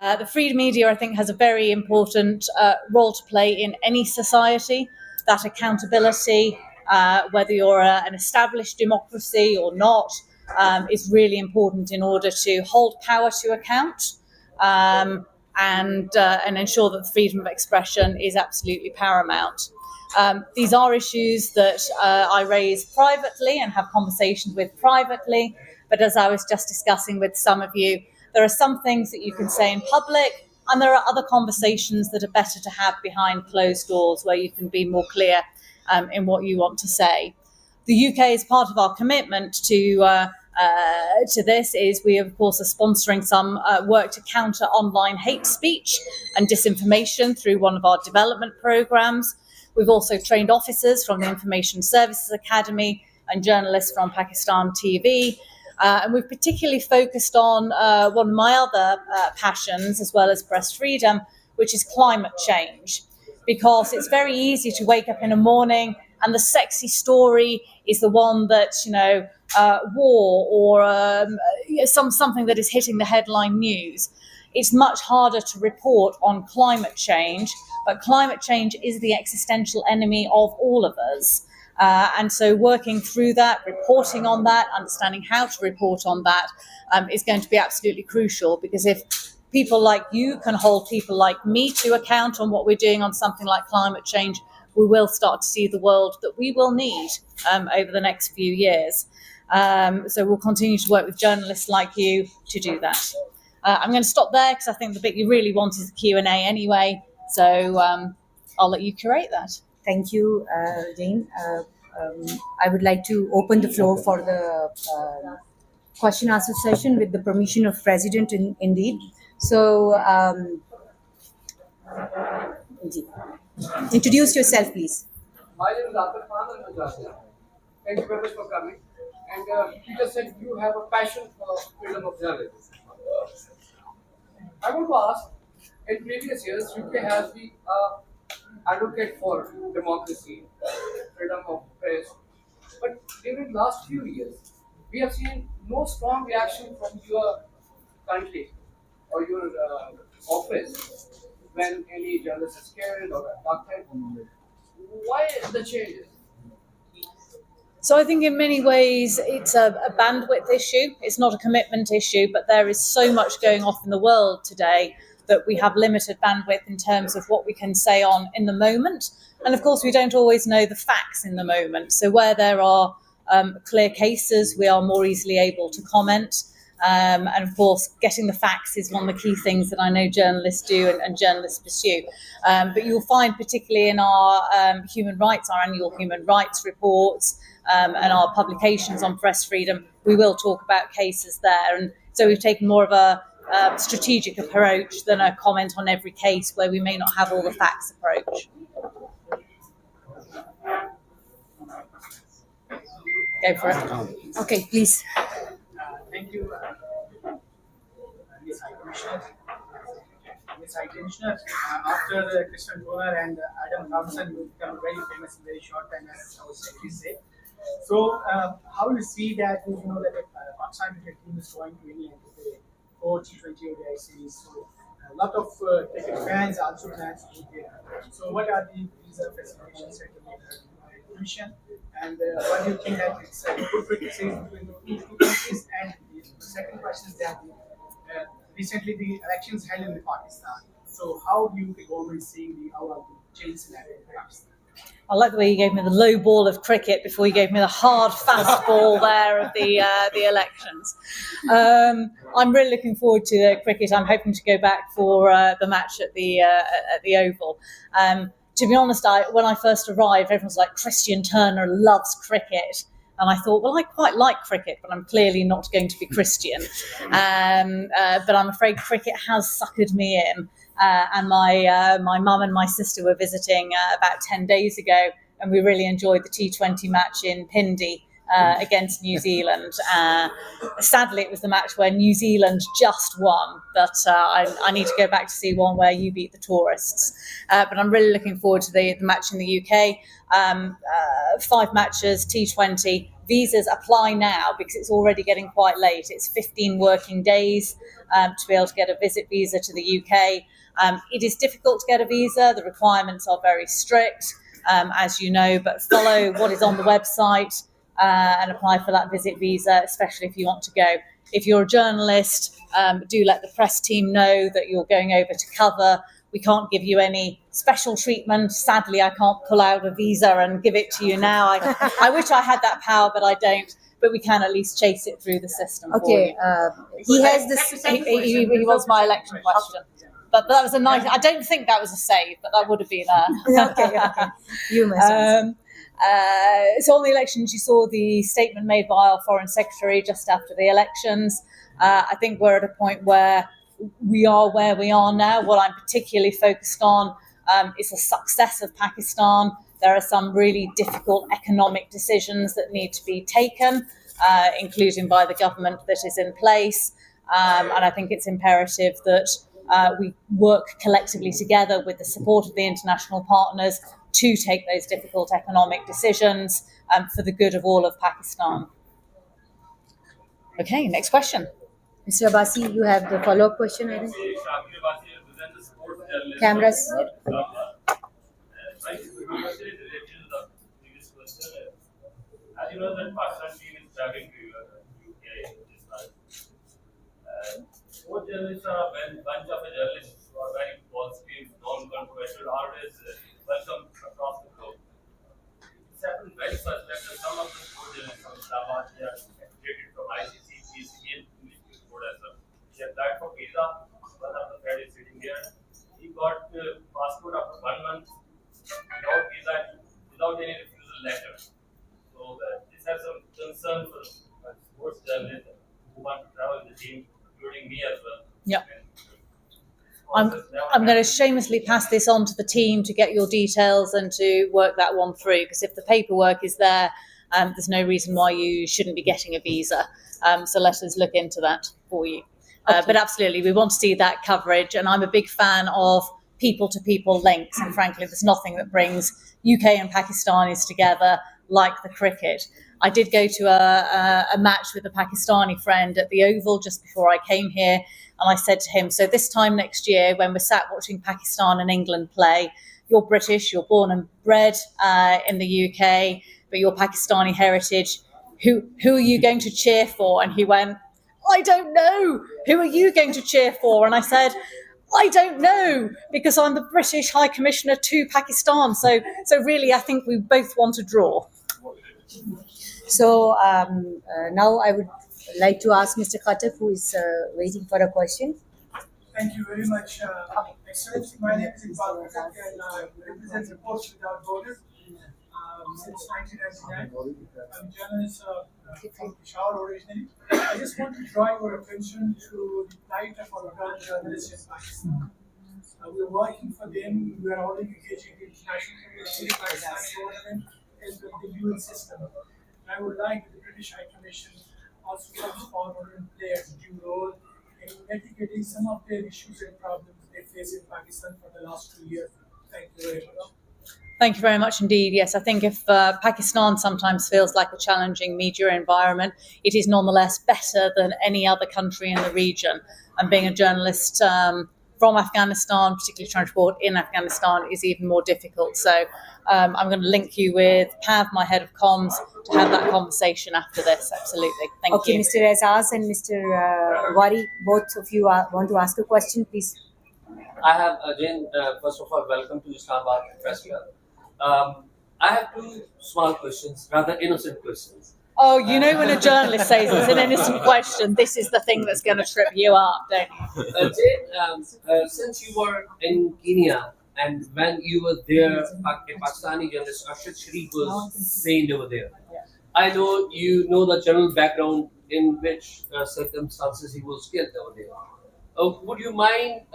The free media, I think, has a very important role to play in any society. That accountability, whether you're an established democracy or not, is really important in order to hold power to account and ensure that the freedom of expression is absolutely paramount. These are issues that I raise privately and have conversations with privately, but as I was just discussing with some of you, there are some things that you can say in public, and there are other conversations that are better to have behind closed doors where you can be more clear in what you want to say. The UK, as part of our commitment to this, is we, of course, are sponsoring some work to counter online hate speech and disinformation through one of our development programs. We've also trained officers from the Information Services Academy and journalists from Pakistan TV. And we've particularly focused on one of my other passions, as well as press freedom, which is climate change. Because it's very easy to wake up in the morning and the sexy story is the one that, war or something that is hitting the headline news. It's much harder to report on climate change, but climate change is the existential enemy of all of us. And so working through that, reporting on that, understanding how to report on that is going to be absolutely crucial, because if people like you can hold people like me to account on what we're doing on something like climate change, we will start to see the world that we will need over the next few years. So we'll continue to work with journalists like you to do that. I'm going to stop there because I think the bit you really want is the Q&A anyway. So I'll let you curate that. Thank you, Jane. I would like to open the floor for the question answer session with the permission of President indeed. So, introduce yourself, please. My name is Atif Khan and I'm Gujarat. Thank you very much for coming. And you just said you have a passion for freedom of journalism. I want to ask, in previous years, UK has been advocate for democracy, freedom of press. But during the last few years, we have seen no strong reaction from your country or your office when any journalist is killed or abducted. Why the changes? So I think in many ways it's a bandwidth issue. It's not a commitment issue, but there is so much going off in the world today that we have limited bandwidth in terms of what we can say on in the moment. And of course, we don't always know the facts in the moment. So where there are clear cases, we are more easily able to comment. And of course, getting the facts is one of the key things that I know journalists do and journalists pursue. But you'll find, particularly in our human rights, our annual human rights reports and our publications on press freedom, we will talk about cases there. And so we've taken more of a strategic approach than a comment on every case where we may not have all the facts approach. Go for it. Okay, please. Thank you, Ms. High Commissioner. Ms. High Commissioner, after Christian Donner and Adam Thompson, you become very famous in very short time, as I was saying. Say. So, how do you see that? You know that Pakistan cricket team is going to India to play 4 T20 ODI series. So, a lot of cricket fans also plans to be there. So, what are the visa facilitations that you make the Commission? And what do you think that it's a good cricket series between the two countries? And the second question is that recently the elections held in Pakistan. So how do you the government seeing the change scenario in Pakistan? I like the way you gave me the low ball of cricket before you gave me the hard fast ball there of the elections. I'm really looking forward to the cricket. I'm hoping to go back for the match at the Oval. To be honest, when I first arrived, everyone was like, Christian Turner loves cricket. And I thought, well, I quite like cricket, but I'm clearly not going to be Christian. But I'm afraid cricket has suckered me in. And my mum and my sister were visiting about 10 days ago, and we really enjoyed the T20 match in Pindi against New Zealand. Sadly, it was the match where New Zealand just won, but I need to go back to see one where you beat the tourists. But I'm really looking forward to the match in the UK. 5 matches, T20. visas, apply now because it's already getting quite late. It's 15 working days to be able to get a visit visa to the UK. It is difficult to get a visa. The requirements are very strict, as you know, but follow what is on the website and apply for that visit visa, especially if you want to go. If you're a journalist, do let the press team know that you're going over to cover. We can't give you any special treatment. Sadly, I can't pull out a visa and give it to you now. I wish I had that power, but I don't. But we can at least chase it through the system. Okay, he has this. He was my election question. But that was a nice. I don't think that was a save, but that would have been a. Okay. You must answer. So on the elections, you saw the statement made by our Foreign Secretary just after the elections. I think we're at a point where we are where we are now. What I'm particularly focused on is the success of Pakistan. There are some really difficult economic decisions that need to be taken, including by the government that is in place. And I think it's imperative that we work collectively together with the support of the international partners to take those difficult economic decisions for the good of all of Pakistan. Okay, next question. Mr. Abbasi, you have the follow-up question, I think. Cameras. As you know, that Pakistan team is traveling to UK this month. Both journalists are a bunch of journalists who are very positive, non-controversial, always welcome across the globe. It's happened very fast that some of the sport journalists from Islamabad they are affiliated from ICC, PCB, and English sport as well. They applied for visa. One of the friend is sitting there. He got passport after 1 month without visa, without any refusal letter. So this has some concern for sports journalists who want to travel in the team, including me as well. Yeah. I'm going to shamelessly pass this on to the team to get your details and to work that one through, because if the paperwork is there, there's no reason why you shouldn't be getting a visa. So let us look into that for you. But absolutely, we want to see that coverage. And I'm a big fan of people-to-people links. And frankly, there's nothing that brings UK and Pakistanis together like the cricket. I did go to a match with a Pakistani friend at the Oval just before I came here. And I said to him, so this time next year, when we're sat watching Pakistan and England play, you're British, you're born and bred in the UK, but your Pakistani heritage, who are you going to cheer for? And he went, I don't know. Who are you going to cheer for? And I said, I don't know, because I'm the British High Commissioner to Pakistan. So really, I think we both want to draw. So now I would like to ask Mr. Khattab, who is waiting for a question. Thank you very much. Excellency, my name is Iqbal Khattab and I represent Reporters Without Borders since 1999. I'm a journalist from Peshawar originally. I just want to draw your attention to the plight of our ground journalists in Pakistan. We're working for them. We are already engaging the international community, the Pakistani government, as well as the UN system. I would like the British High Commission also comes forward and play a due role in mitigating some of their issues and problems they face in Pakistan for the last 2 years. Thank you very much. Thank you very much indeed. Yes, I think if Pakistan sometimes feels like a challenging media environment, it is nonetheless better than any other country in the region. And being a journalist from Afghanistan, particularly trying to report in Afghanistan, is even more difficult. So I'm going to link you with Pav, my head of comms, to have that conversation after this. Absolutely. Thank Okay, you. Mr. Azaz and Mr. Wari, both of you want to ask a question, please. I have again, first of all, welcome to Islamabad Press Club. I have two small questions, rather innocent questions. Oh, you know when a journalist says it's an innocent question, this is the thing that's going to trip you up, don't you? Jane, since you were in Kenya and when you were there, a Pakistani journalist, Ashad Sharif was trained over there. I know you know the general background in which circumstances he was killed over there. Would you mind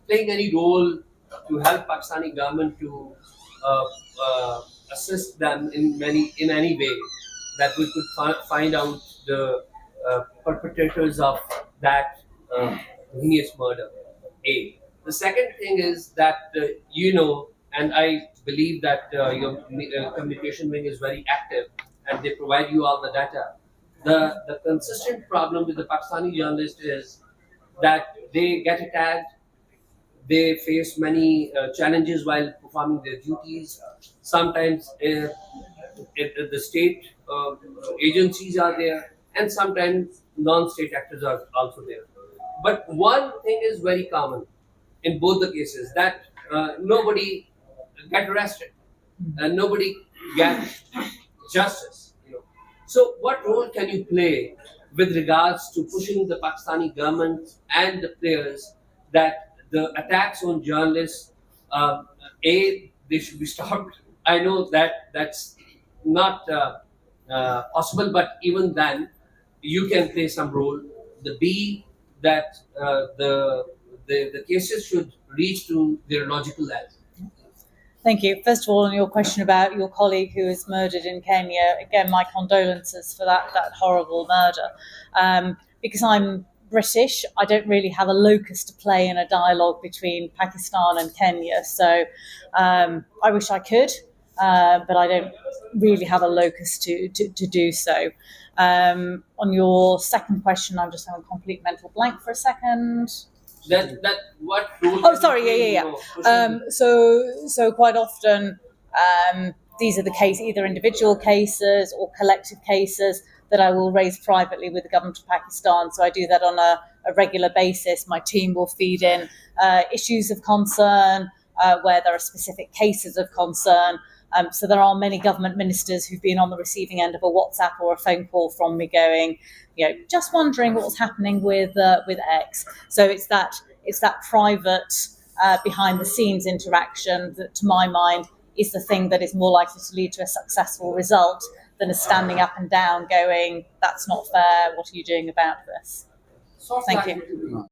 playing any role to help Pakistani government to assist them in any way that we could find out the perpetrators of that heinous murder? A. The second thing is that and I believe that your communication wing is very active, and they provide you all the data. The consistent problem with the Pakistani journalist is that they get attacked, they face many challenges while performing their duties. Sometimes the state agencies are there, and sometimes non-state actors are also there. But one thing is very common in both the cases, that nobody get arrested and nobody get justice. So, what role can you play with regards to pushing the Pakistani government and the players that the attacks on journalists, they should be stopped? I know that that's not possible, but even then, you can play some role. The B, that the cases should reach to their logical end. Thank you. First of all, on your question about your colleague who was murdered in Kenya, again, my condolences for that horrible murder. Because I'm British, I don't really have a locus to play in a dialogue between Pakistan and Kenya. So I wish I could, but I don't really have a locus to do so. On your second question, I'm just having a complete mental blank for a second. That what role? Oh, sorry, yeah. So quite often, these are the case, either individual cases or collective cases that I will raise privately with the government of Pakistan. So I do that on a regular basis. My team will feed in issues of concern where there are specific cases of concern. So there are many government ministers who've been on the receiving end of a WhatsApp or a phone call from me going, just wondering what was happening with X. So it's that private behind the scenes interaction that, to my mind, is the thing that is more likely to lead to a successful result than a standing up and down going, that's not fair, what are you doing about this? Soft Thank landing. you.